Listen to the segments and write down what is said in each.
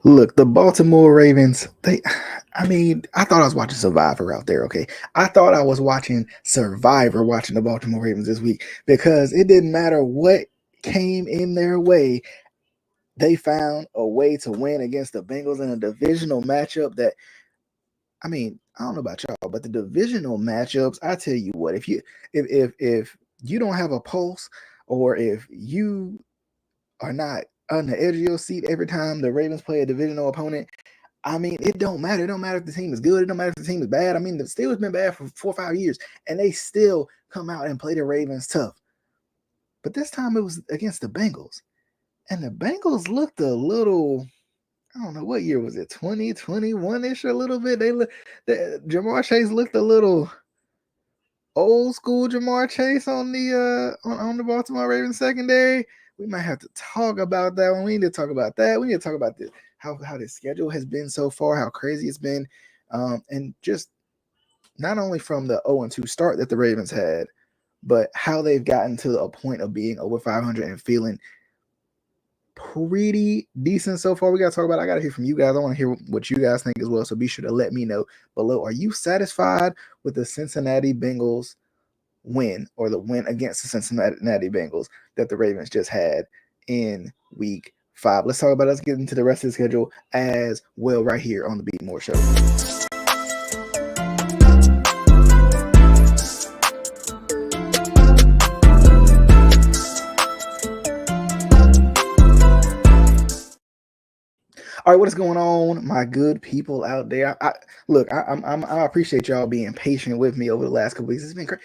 Look, the Baltimore Ravens, I thought I was watching Survivor out there, okay? I thought I was watching Survivor watching the Baltimore Ravens this week because it didn't matter what came in their way. They found a way to win against the Bengals in a divisional matchup that, I don't know about y'all, but the divisional matchups, I tell you what, if you don't have a pulse or if you are not on the edge of your seat every time the Ravens play a divisional opponent, it don't matter. It don't matter if the team is good. It don't matter if the team is bad. The Steelers been bad for 4 or 5 years, and they still come out and play the Ravens tough. But this time it was against the Bengals, and the Bengals looked a little. I don't know what year was it, 2021 ish, a little bit. Jamar Chase looked a little old school Jamar Chase on the Baltimore Ravens secondary. We might have to talk about that one. We need to talk about that. We need to talk about how this schedule has been so far, how crazy it's been, and just not only from the 0-2 start that the Ravens had, but how they've gotten to a point of being over 500 and feeling pretty decent so far. We got to talk about it. I got to hear from you guys. I want to hear what you guys think as well. So be sure to let me know below. Are you satisfied with the Cincinnati Bengals win or the win against the Cincinnati Bengals that the Ravens just had in week 5? Let's talk about it. Let's get into the rest of the schedule as well right here on the Beat More Show. All right, what is going on, my good people out there? I appreciate y'all being patient with me over the last couple weeks. It's been crazy.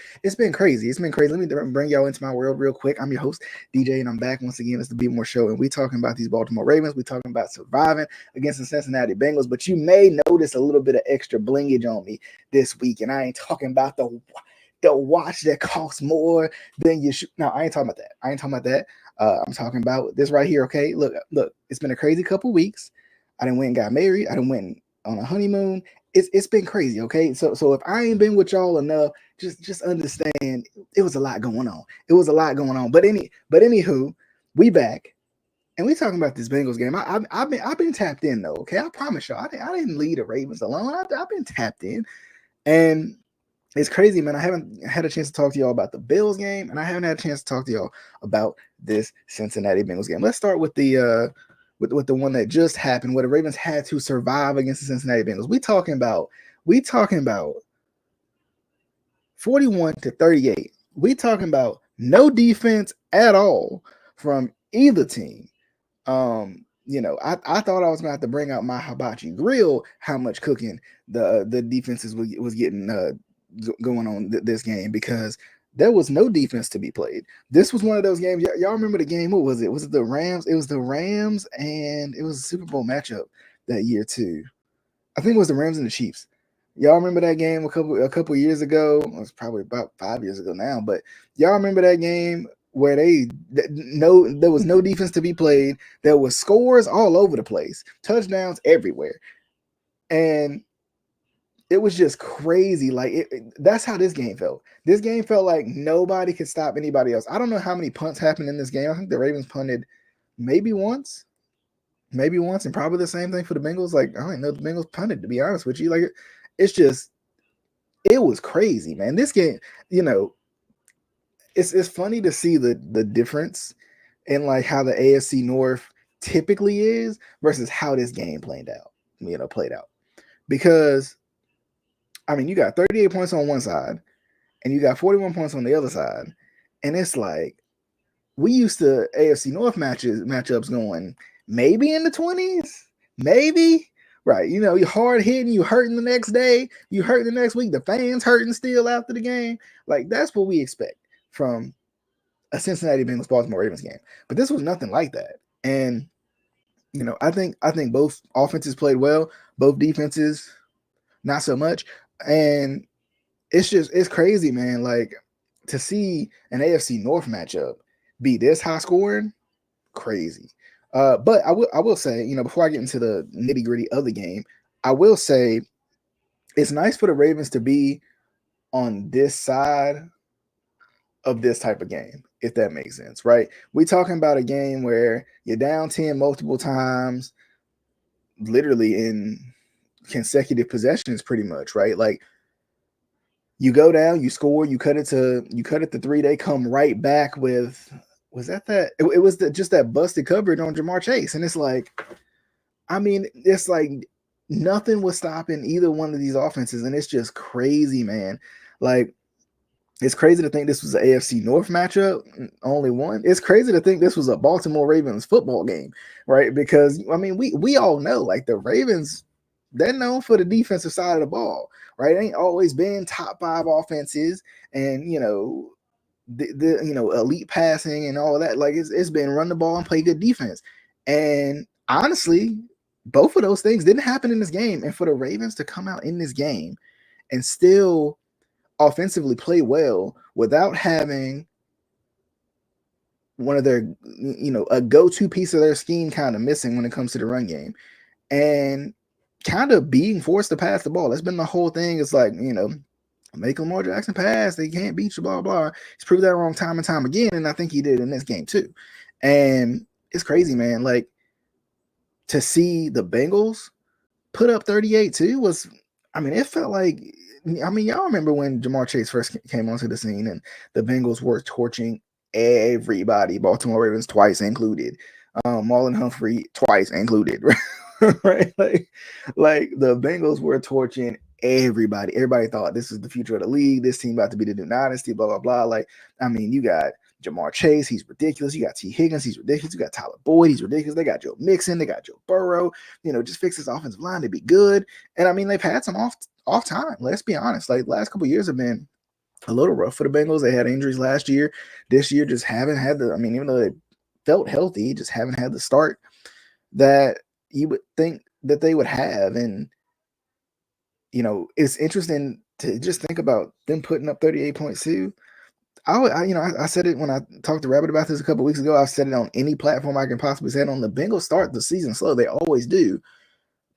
It's been crazy. Let me bring y'all into my world real quick. I'm your host DJ, and I'm back once again. It's the Be More Show, and we talking about these Baltimore Ravens. We talking about surviving against the Cincinnati Bengals. But you may notice a little bit of extra blingage on me this week, and I ain't talking about the watch that costs more than you should. No, I ain't talking about that. I'm talking about this right here. Okay, look. It's been a crazy couple weeks. I didn't went and got married. I didn't went on a honeymoon. It's been crazy, okay? So if I ain't been with y'all enough, just understand it was a lot going on. It was a lot going on. Anywho, we back and we talking about this Bengals game. I've been tapped in though, okay? I promise y'all, I didn't leave the Ravens alone. I've been tapped in, and it's crazy, man. I haven't had a chance to talk to y'all about the Bills game, and I haven't had a chance to talk to y'all about this Cincinnati Bengals game. Let's start with the one that just happened, where the Ravens had to survive against the Cincinnati Bengals. We talking about 41-38. We talking about no defense at all from either team. I thought I was gonna have to bring out my hibachi grill. How much cooking the defenses was getting going on this game, because there was no defense to be played. This was one of those games. Y'all remember the game? What was it? Was it the Rams? It was the Rams, and it was a Super Bowl matchup that year too. I think it was the Rams and the Chiefs. Y'all remember that game a couple years ago? It was probably about 5 years ago now, but y'all remember that game where there was no defense to be played. There was scores all over the place, touchdowns everywhere, and it was just crazy. Like that's how this game felt. This game felt like nobody could stop anybody else. I don't know how many punts happened in this game. I think the Ravens punted maybe once, and probably the same thing for the Bengals. Like I don't know, the Bengals punted, to be honest with you. Like it's just it was crazy, man. This game, you know, it's funny to see the difference in like how the AFC North typically is versus how this game played out. Because you got 38 points on one side and you got 41 points on the other side. And it's like we used to AFC North matchups going maybe in the 20s, maybe. Right. You're hard hitting, you hurting the next day, you hurting the next week, the fans hurting still after the game. Like that's what we expect from a Cincinnati Bengals Baltimore Ravens game. But this was nothing like that. And I think both offenses played well, both defenses not so much. And it's crazy, man. Like to see an AFC North matchup be this high scoring, crazy. But I will say, before I get into the nitty gritty of the game, I will say it's nice for the Ravens to be on this side of this type of game, if that makes sense, right? We talking about a game where you're down 10 multiple times, literally in consecutive possessions, pretty much, right? Like you go down, you score, you cut it to 3. They come right back with was that it was just that busted coverage on Jamar Chase, and it's like, I mean, it's like nothing was stopping either one of these offenses, and it's just crazy, man. Like it's crazy to think this was an AFC North matchup, only one. It's crazy to think this was a Baltimore Ravens football game, right? Because I mean, we all know like the Ravens, they're known for the defensive side of the ball, right? It ain't always been top 5 offenses, and the elite passing and all of that. Like it's been run the ball and play good defense. And honestly, both of those things didn't happen in this game. And for the Ravens to come out in this game and still offensively play well without having one of their, a go-to piece of their scheme kind of missing when it comes to the run game, and kind of being forced to pass the ball. That's been the whole thing. It's like, make Lamar Jackson pass. They can't beat you, blah, blah. He's proved that wrong time and time again, and I think he did in this game too. And it's crazy, man. Like, to see the Bengals put up 38 too was, I mean, it felt like, y'all remember when Jamar Chase first came onto the scene and the Bengals were torching everybody, Baltimore Ravens twice included, Marlon Humphrey twice included, right? Like the Bengals were torching everybody. Everybody thought this is the future of the league. This team about to be the new dynasty, blah, blah, blah. Like, I mean, you got Jamar Chase, he's ridiculous. You got T. Higgins, he's ridiculous. You got Tyler Boyd, he's ridiculous. They got Joe Mixon, they got Joe Burrow. Just fix this offensive line to be good. And I mean, they've had some off time. Let's be honest. Like, last couple of years have been a little rough for the Bengals. They had injuries last year. This year just haven't had even though they felt healthy, just haven't had the start that you would think that they would have. And it's interesting to just think about them putting up 38.2. I said it when I talked to Rabbit about this a couple weeks ago. I've said it on any platform I can possibly say it on. The Bengals start the season slow. They always do.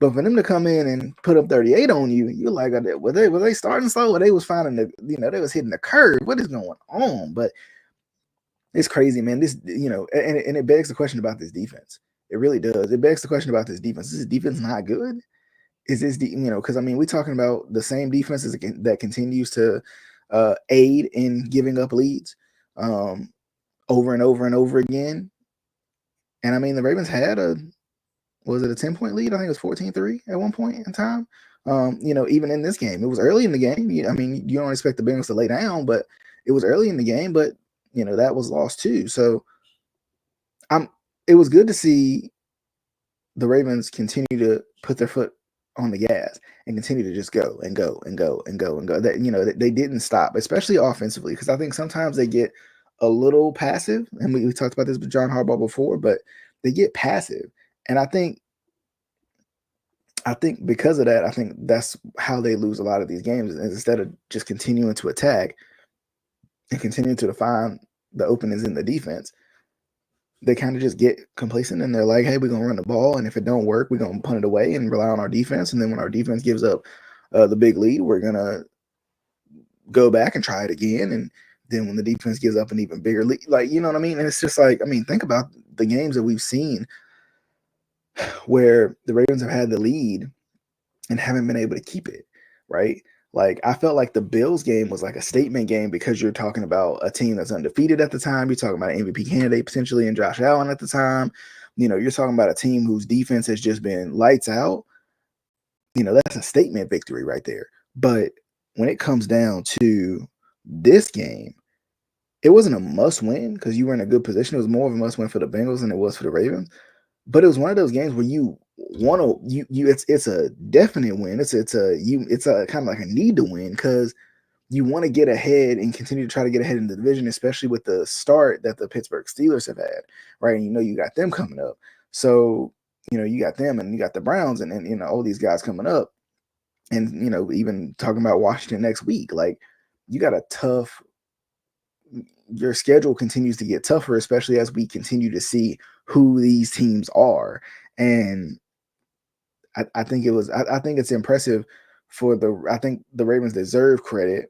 But for them to come in and put up 38 on you, you're like, were they starting slow? Or they was finding they was hitting the curve. What is going on? But it's crazy, man. This, and it begs the question about this defense. It really does. It begs the question about this defense. Is this defense not good? Is this because I mean, we're talking about the same defense that continues to aid in giving up leads over and over and over again. And I mean, the Ravens had was it a 10-point lead? I think it was 14-3 at one point in time. Even in this game, it was early in the game. I mean, you don't expect the Bengals to lay down, but it was early in the game, but that was lost too. So it was good to see the Ravens continue to put their foot on the gas and continue to just go and go and go and go and go. That they didn't stop, especially offensively, because I think sometimes they get a little passive, and we talked about this with John Harbaugh before, but they get passive, and I think because of that, I think that's how they lose a lot of these games. Instead of just continuing to attack and continuing to find the openings in the defense, they kind of just get complacent and they're like, hey, we're going to run the ball. And if it don't work, we're going to punt it away and rely on our defense. And then when our defense gives up the big lead, we're going to go back and try it again. And then when the defense gives up an even bigger lead, like, you know what I mean? And it's just like, I mean, think about the games that we've seen where the Ravens have had the lead and haven't been able to keep it, right? Like, I felt like the Bills game was like a statement game because you're talking about a team that's undefeated at the time. You're talking about an MVP candidate potentially in Josh Allen at the time. You're talking about a team whose defense has just been lights out. That's a statement victory right there. But when it comes down to this game, it wasn't a must win because you were in a good position. It was more of a must win for the Bengals than it was for the Ravens. But it was one of those games where you want to it's a definite win. It's a kind of like a need to win because you want to get ahead and continue to try to get ahead in the division, especially with the start that the Pittsburgh Steelers have had, right? And you got them coming up. So, you got them and you got the Browns and all these guys coming up. And, even talking about Washington next week, like you got a tough, your schedule continues to get tougher, especially as we continue to see who these teams are. And I think it's impressive I think the Ravens deserve credit,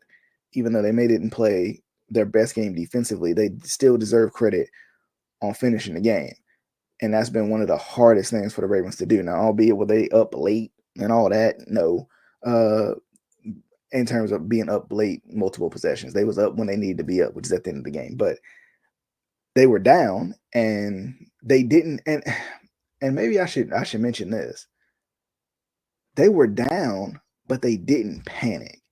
even though they may didn't play their best game defensively, they still deserve credit on finishing the game. And that's been one of the hardest things for the Ravens to do. Now, albeit were they up late and all that, no. In terms of being up late, multiple possessions, they was up when they needed to be up, which is at the end of the game. But they were down, and they didn't. And maybe I should mention this: they were down, but they didn't panic.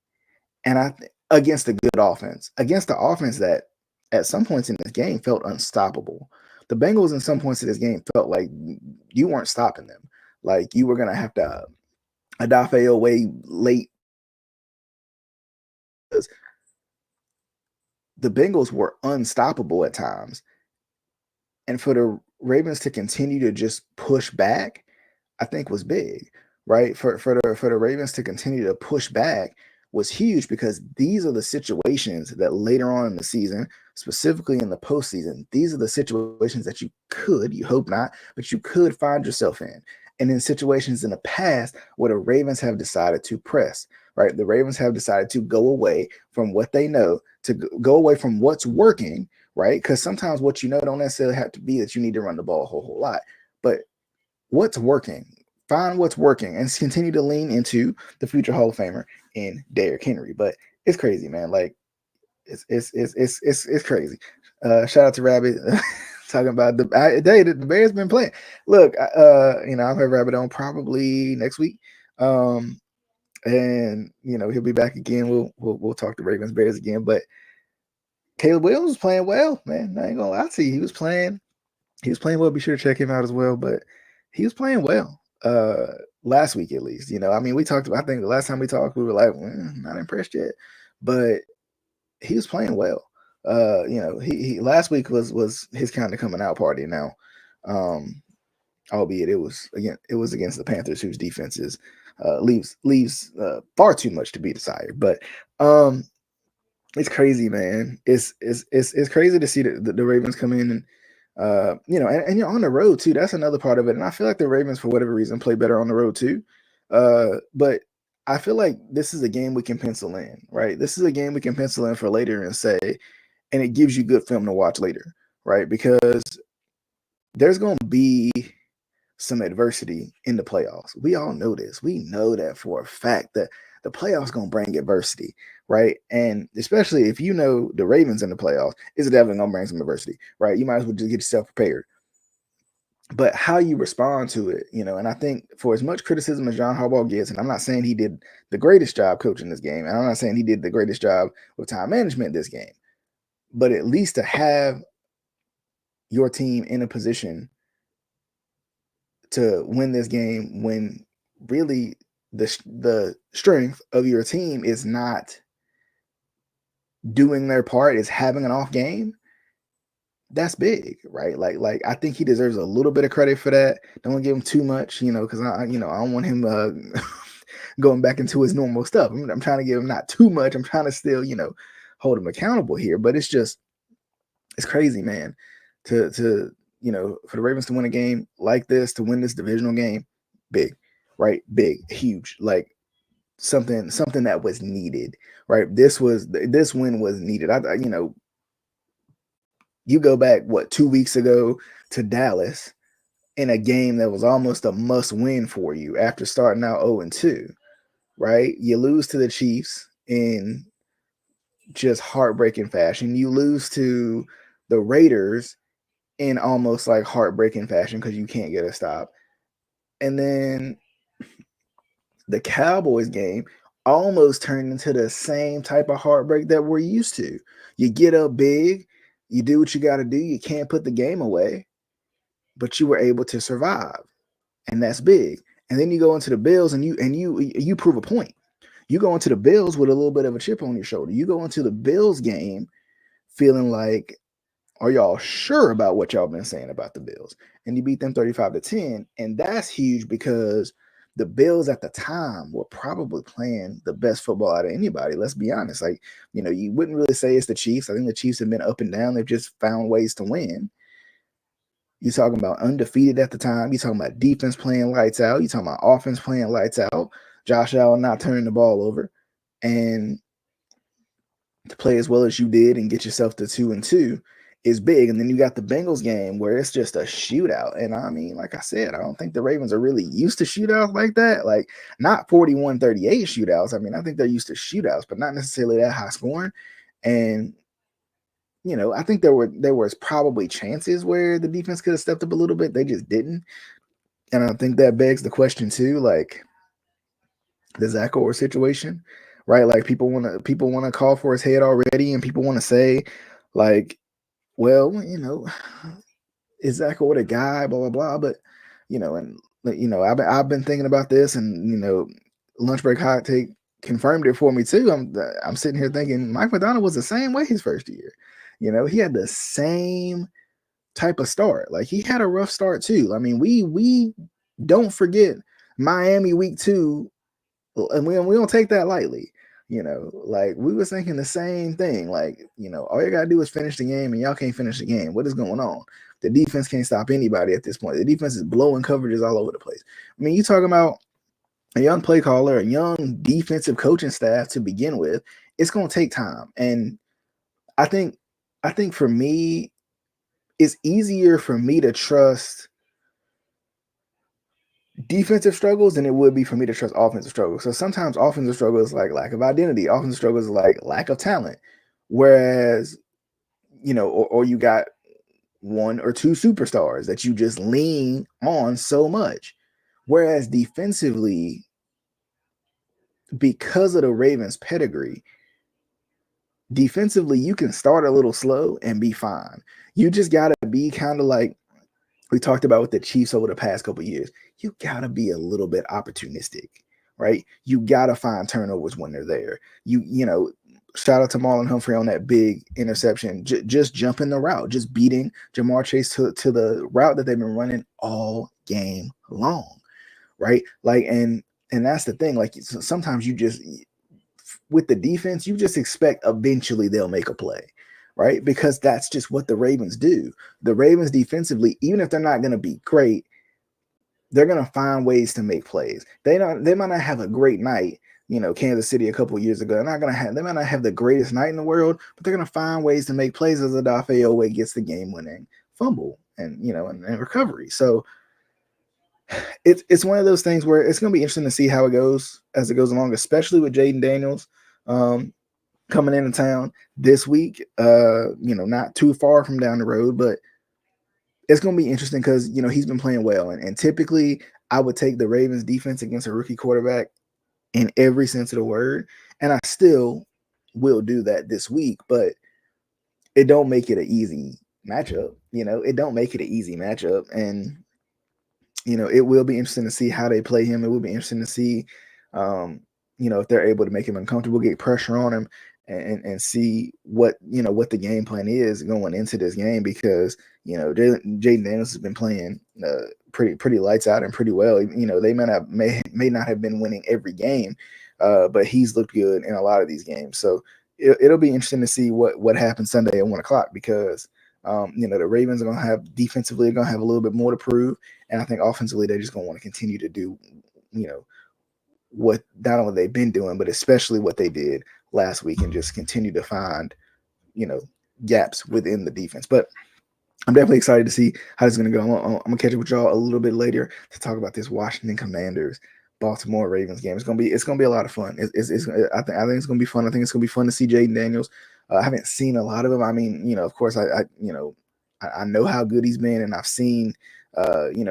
And against a good offense, against the offense that at some points in this game felt unstoppable. The Bengals in some points of this game felt like you weren't stopping them. Like you were gonna have to Adafe away late. The Bengals were unstoppable at times. And for the Ravens to continue to just push back, I think was big, right? For the Ravens to continue to push back was huge, because these are the situations that later on in the season, specifically in the postseason, these are the situations that you hope not, but you could find yourself in. And in situations in the past where the Ravens have decided to press, right? The Ravens have decided to go away from what they know, to go away from what's working, right? Because sometimes what you know don't necessarily have to be that you need to run the ball a whole lot, but what's working. Find what's working and continue to lean into the future Hall of Famer in Derrick Henry. But it's crazy, man. Like it's crazy. Shout out to Rabbit talking about the Bears been playing. Look, I'll have Rabbit on probably next week. And he'll be back again. We'll talk to Ravens Bears again. But Caleb Williams was playing well, man. I ain't gonna lie to you. He was playing well. Be sure to check him out as well. But he was playing well last week, at least. We talked about, I think the last time we talked, we were like, not impressed yet. But he was playing well. He last week was his kind of coming out party now. Albeit it was against the Panthers, whose defense leaves far too much to be desired. But it's crazy, man. It's crazy to see the Ravens come in and and you're on the road too. That's another part of it. And I feel like the Ravens, for whatever reason, play better on the road too. But I feel like this is a game we can pencil in, right? This is a game we can pencil in for later and say, and it gives you good film to watch later, right? Because there's going to be some adversity in the playoffs. We all know this. We know that for a fact, that the playoffs going to bring adversity, right? And especially if you know the Ravens in the playoffs, it's definitely going to bring some adversity, right? You might as well just get yourself prepared. But how you respond to it, and I think for as much criticism as John Harbaugh gets, and I'm not saying he did the greatest job coaching this game, and I'm not saying he did the greatest job with time management this game, but at least to have your team in a position to win this game when really the strength of your team is not doing their part, is having an off game, that's big, right? Like I think he deserves a little bit of credit for that. Don't give him too much, because I don't want him going back into his normal stuff. I'm trying to give him not too much. I'm trying to still, hold him accountable here. But it's crazy, man. To for the Ravens to win a game like this, to win this divisional game, big, right? Big, huge, like something that was needed, right? This win was needed. You go back 2 weeks ago to Dallas in a game that was almost a must win for you after starting out 0-2, right? You lose to the Chiefs in just heartbreaking fashion. You lose to the Raiders in almost like heartbreaking fashion because you can't get a stop. And then the Cowboys game almost turned into the same type of heartbreak that we're used to. You get up big, you do what you got to do, you can't put the game away, but you were able to survive. And that's big. And then you go into the Bills and you prove a point. You go into the Bills with a little bit of a chip on your shoulder. You go into the Bills game feeling like, are y'all sure about what y'all been saying about the Bills? And you beat them 35-10. And that's huge because the Bills at the time were probably playing the best football out of anybody. Let's be honest. Like, you wouldn't really say it's the Chiefs. I think the Chiefs have been up and down. They've just found ways to win. You're talking about undefeated at the time. You're talking about defense playing lights out. You're talking about offense playing lights out. Josh Allen not turning the ball over. And to play as well as you did and get yourself to 2-2 is big. And then you got the Bengals game where it's just a shootout. And I mean, like I said, I don't think the Ravens are really used to shootouts like that. Like not 41-38 shootouts. I mean, I think they're used to shootouts, but not necessarily that high scoring. And I think there was probably chances where the defense could have stepped up a little bit. They just didn't. And I think that begs the question too, like the Zach Orr situation, right? Like people wanna call for his head already, and people want to say, like, well, is Zach Orr the guy? Blah blah blah. But and I've been thinking about this, and lunch break hot take confirmed it for me too. I'm sitting here thinking Mike McDonald was the same way his first year. He had the same type of start. Like he had a rough start too. I mean, we don't forget Miami week 2, and we don't take that lightly. Like we was thinking the same thing. Like, all you gotta do is finish the game, and y'all can't finish the game. What is going on? The defense can't stop anybody at this point. The defense is blowing coverages all over the place. I mean, you talking about a young play caller, a young defensive coaching staff to begin with. It's gonna take time. And I think for me, it's easier for me to trust defensive struggles than it would be for me to trust offensive struggles. So sometimes offensive struggles like lack of identity, offensive struggles like lack of talent. Whereas, or you got one or two superstars that you just lean on so much. Whereas defensively, because of the Ravens' pedigree, defensively, you can start a little slow and be fine. You just got to be kind of like we talked about with the Chiefs over the past couple of years. You got to be a little bit opportunistic, right? You got to find turnovers when they're there. Shout out to Marlon Humphrey on that big interception, just jumping the route, just beating Jamar Chase to the route that they've been running all game long, right? Like, and that's the thing. Like sometimes you just, with the defense, you just expect eventually they'll make a play, right? Because that's just what the Ravens do. The Ravens defensively, even if they're not going to be great, they're going to find ways to make plays. They might not have a great night. Kansas City a couple years ago, they might not have the greatest night in the world, but they're going to find ways to make plays as Odafe Oweh gets the game-winning fumble and recovery. So it's one of those things where it's going to be interesting to see how it goes as it goes along, especially with Jaden Daniels coming into town this week. Not too far from down the road, but it's going to be interesting because he's been playing well, and typically I would take the Ravens defense against a rookie quarterback in every sense of the word, and I still will do that this week, but it don't make it an easy matchup. It don't make it an easy matchup, and it will be interesting to see how they play him. It will be interesting to see, if they're able to make him uncomfortable, get pressure on him, and see what the game plan is going into this game, because Jaden Daniels has been playing pretty lights out and pretty well. They may not have been winning every game, but he's looked good in a lot of these games. So it'll be interesting to see what happens Sunday at 1:00, because the Ravens are going to have defensively, going to have a little bit more to prove, and I think offensively they're just going to want to continue to do what not only they've been doing, but especially what they did last week, and just continue to find gaps within the defense. But I'm definitely excited to see how it's going to go. I'm going to catch up with y'all a little bit later to talk about this Washington Commanders Baltimore Ravens game. It's going to be a lot of fun. I think it's going to be fun. I think it's going to be fun to see Jaden Daniels. I haven't seen a lot of him. I mean, of course, I know how good he's been, and I've seen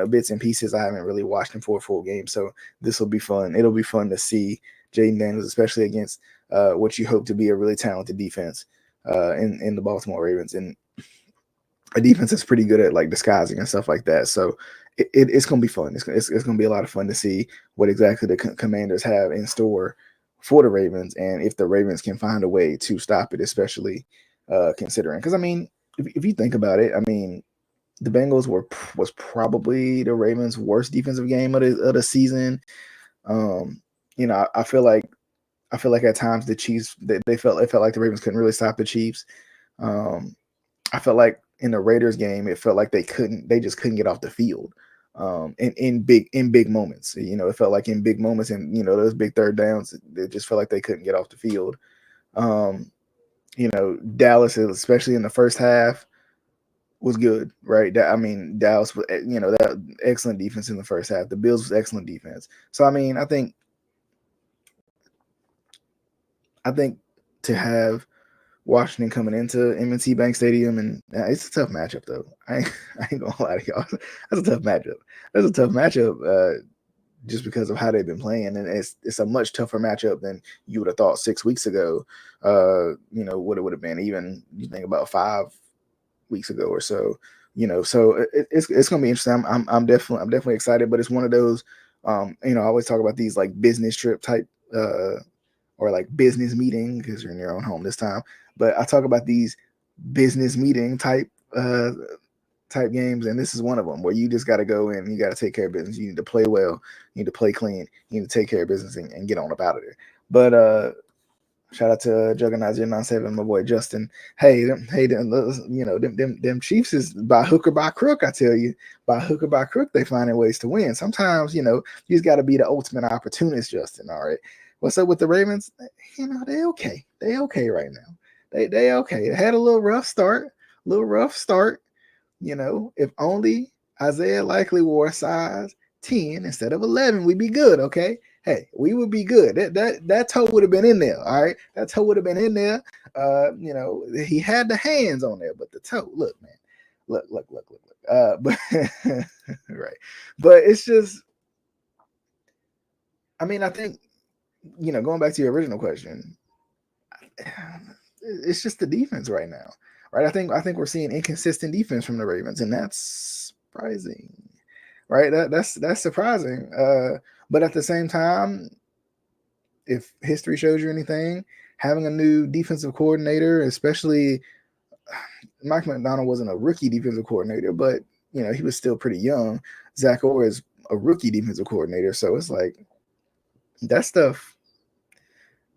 bits and pieces. I haven't really watched him for a full game, so this will be fun. It'll be fun to see Jaden Daniels, especially against what you hope to be a really talented defense in the Baltimore Ravens, and a defense that's pretty good at like disguising and stuff like that. So it's going to be fun. It's going to be a lot of fun to see what exactly the Commanders have in store for the Ravens, and if the Ravens can find a way to stop it, especially considering, because I mean, if you think about it, I mean, the Bengals was probably the Ravens' worst defensive game of the season. I feel like at times the Chiefs, it felt like the Ravens couldn't really stop the Chiefs. I felt like in the Raiders game, it felt like they just couldn't get off the field. In big moments, it felt like in big moments, and those big third downs, it just felt like they couldn't get off the field. Dallas, especially in the first half, was good, right? Dallas was, that excellent defense in the first half. The Bills was excellent defense. So I think to have Washington coming into M&T Bank Stadium, and it's a tough matchup though. I ain't gonna lie to y'all. That's a tough matchup. That's a tough matchup. Just because of how they've been playing, and it's a much tougher matchup than you would have thought 6 weeks ago. What it would have been, even you think about 5 weeks ago or so. So it's going to be interesting. I'm definitely excited, but it's one of those. I always talk about these like business trip type or like business meeting, because you're in your own home this time. But I talk about these business meeting type games, and this is one of them where you just got to go in, you got to take care of business. You need to play well, you need to play clean, you need to take care of business and get on up out of there. But shout out to Juggernaut 097, my boy Justin. Them Chiefs is by hook or by crook. I tell you, by hook or by crook, they finding ways to win. Sometimes, you just got to be the ultimate opportunist, Justin. All right, what's up with the Ravens? They okay. They okay right now. They okay. They had a little rough start. If only Isaiah Likely wore a size 10 instead of 11, we'd be good, okay? Hey, we would be good. That toe would have been in there, all right? That toe would have been in there. He had the hands on there, but the toe, look, man. Look. But right. But it's just, I think, going back to your original question, it's just the defense right now. Right? I think we're seeing inconsistent defense from the Ravens, and that's surprising. Right? That's surprising. But at the same time, if history shows you anything, having a new defensive coordinator, especially Mike McDonald wasn't a rookie defensive coordinator, but he was still pretty young. Zach Orr is a rookie defensive coordinator, so it's like that stuff.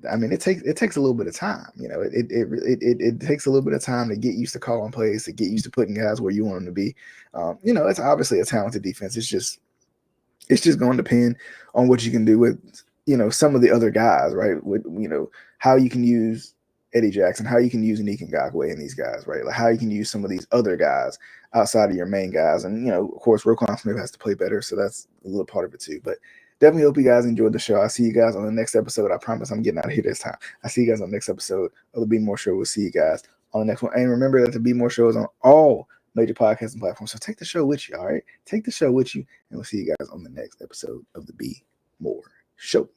It takes a little bit of time. It takes a little bit of time to get used to calling plays, to get used to putting guys where you want them to be. It's obviously a talented defense. It's just going to depend on what you can do with some of the other guys, right? With how you can use Eddie Jackson, how you can use Nick Ngakoue and these guys, right? Like how you can use some of these other guys outside of your main guys, and of course, Roquan Smith has to play better, so that's a little part of it too. But definitely hope you guys enjoyed the show. I'll see you guys on the next episode. I promise I'm getting out of here this time. I see you guys on the next episode of the Be More Show. We'll see you guys on the next one. And remember that the Be More Show is on all major podcasting platforms. So take the show with you, all right? Take the show with you, and we'll see you guys on the next episode of the Be More Show.